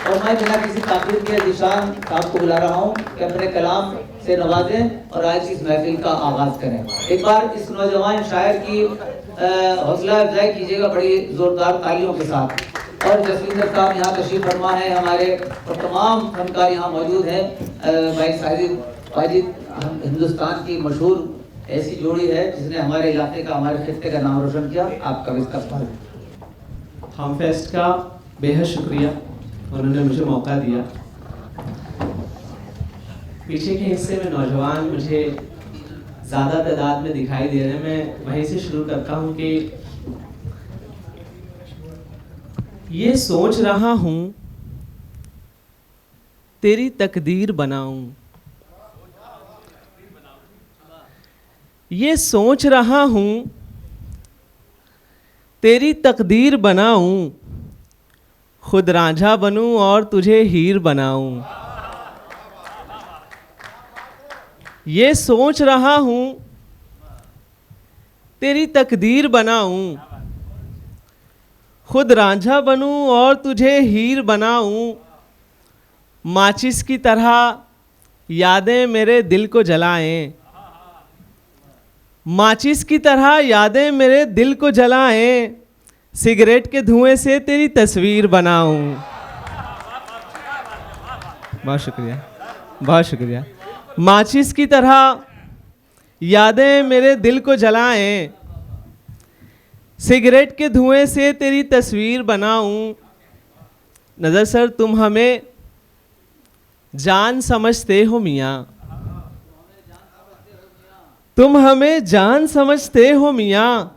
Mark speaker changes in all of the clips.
Speaker 1: और मैं बिना किसी ताकीद के ज़ीशान साहब को बुला रहा हूँ कि अपने कलाम से नवाजें और आज इस महफिल का आगाज़ करें। एक बार इस नौजवान शायर की हौसला अफजाई कीजिएगा बड़ी ज़ोरदार तालियों के साथ। और जसविंदर साहब यहाँ तशरीफ़ फरमा है हमारे, और तमाम फनकार यहाँ मौजूद हैं। भाई साजिद वाजिद हिंदुस्तान की मशहूर ऐसी जोड़ी है जिसने हमारे इलाके का, हमारे खित्ते का नाम रोशन किया। आपका भी इस्तकबाल।
Speaker 2: हम फेस्ट का बेहद शुक्रिया, उन्होंने मुझे मौका दिया। पीछे के हिस्से में नौजवान मुझे ज़्यादा तादाद में दिखाई दे रहे हैं। मैं वहीं से शुरू करता हूँ कि ये सोच रहा हूँ तेरी तकदीर बनाऊं, ये सोच रहा हूँ तेरी तकदीर बनाऊं, खुद रांझा बनूं और तुझे हीर बनाऊं। ये सोच रहा हूँ तेरी तकदीर बनाऊं, खुद रांझा बनूं और तुझे हीर बनाऊं। माचिस की तरह यादें मेरे दिल को जलाएं, माचिस की तरह यादें मेरे दिल को जलाएं, सिगरेट के धुएं से तेरी तस्वीर बनाऊं। बहुत शुक्रिया, बहुत शुक्रिया। माचिस की तरह यादें मेरे दिल को जलाएं, सिगरेट के धुएं से तेरी तस्वीर बनाऊं। नज़र सर तुम हमें जान समझते हो मियाँ, तुम हमें जान समझते हो मियाँ,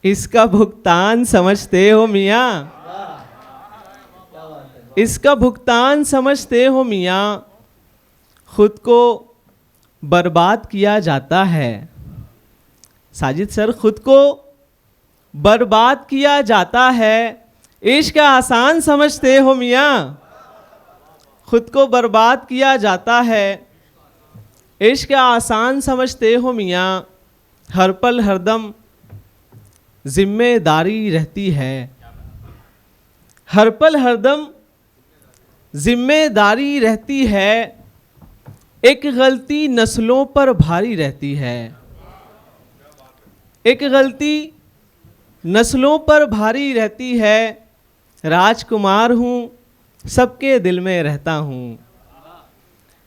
Speaker 2: इसका भुगतान समझते हो मियाँ, इसका भुगतान समझते हो मियाँ। खुद को बर्बाद किया जाता है, साजिद सर खुद को बर्बाद किया जाता है, इश्क आसान समझते हो मियाँ, खुद को बर्बाद किया जाता है, इश्क आसान समझते हो मियाँ। हर पल हरदम जिम्मेदारी रहती है, हर पल हरदम जिम्मेदारी रहती है, एक गलती नस्लों पर भारी रहती है, एक गलती नस्लों पर भारी रहती है। राजकुमार हूँ सबके दिल में रहता हूँ,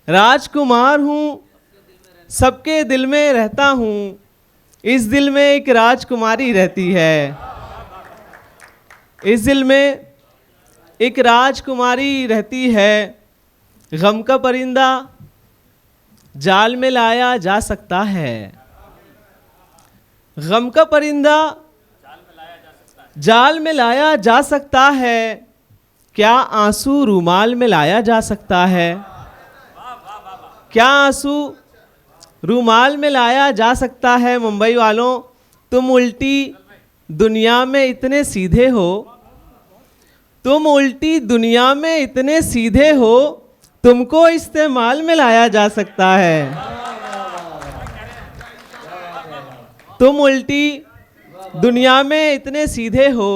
Speaker 2: राजकुमार हूँ सबके दिल में रहता हूँ, इस दिल में एक राजकुमारी रहती है, इस दिल में एक राजकुमारी रहती है। गम का परिंदा जाल में लाया जा सकता है, गम का परिंदा जाल में लाया जा सकता है, क्या आंसू रूमाल में लाया जा सकता है, क्या आंसू रूमाल में लाया जा सकता है। मुंबई वालों तुम उल्टी दुनिया में इतने सीधे हो, तुम उल्टी दुनिया में इतने सीधे हो, तुमको इस्तेमाल में लाया जा सकता है, तुम उल्टी दुनिया में इतने सीधे हो,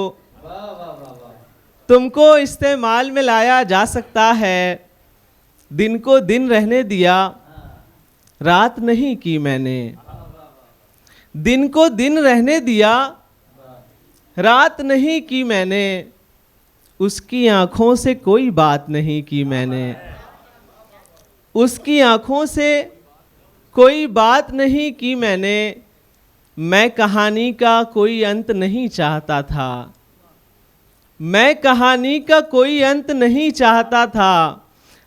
Speaker 2: तुमको इस्तेमाल में लाया जा सकता है। दिन को दिन रहने दिया, रात नहीं की मैंने, दिन को दिन रहने दिया, रात नहीं की मैंने, उसकी आँखों से कोई बात नहीं की मैंने, उसकी आँखों से कोई बात नहीं की मैंने। मैं कहानी का कोई अंत नहीं चाहता था, मैं कहानी का कोई अंत नहीं चाहता था,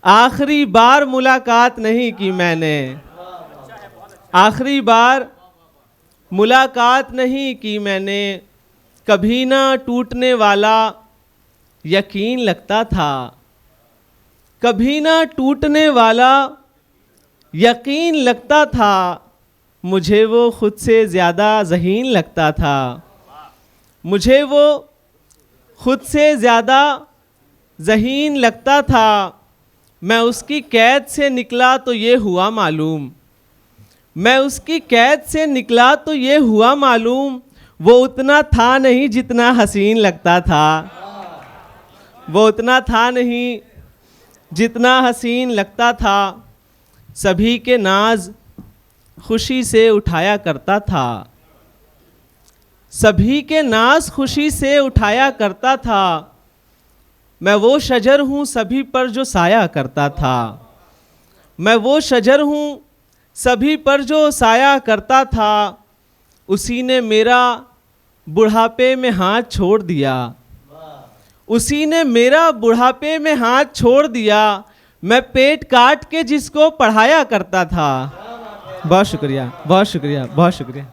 Speaker 2: आखिरी बार मुलाकात नहीं की मैंने, आखिरी बार मुलाकात नहीं की मैंने। कभी ना टूटने वाला यकीन लगता था, कभी ना टूटने वाला यकीन लगता था, मुझे वो खुद से ज़्यादा ज़हीन लगता था, मुझे वो खुद से ज़्यादा ज़हीन लगता था। मैं उसकी कैद से निकला तो ये हुआ मालूम, मैं उसकी कैद से निकला तो ये हुआ मालूम, वो उतना था नहीं जितना हसीन लगता था, वो उतना था नहीं जितना हसीन लगता था, सभी के नाज खुशी से उठाया करता था, सभी के नाज खुशी से उठाया करता था। मैं वो शजर हूँ सभी पर जो साया करता था, मैं वो शजर हूँ सभी पर जो साया करता था। उसी ने मेरा बुढ़ापे में हाथ छोड़ दिया, उसी ने मेरा बुढ़ापे में हाथ छोड़ दिया। मैं पेट काट के जिसको पढ़ाया करता था। बहुत शुक्रिया, बहुत शुक्रिया, बहुत शुक्रिया।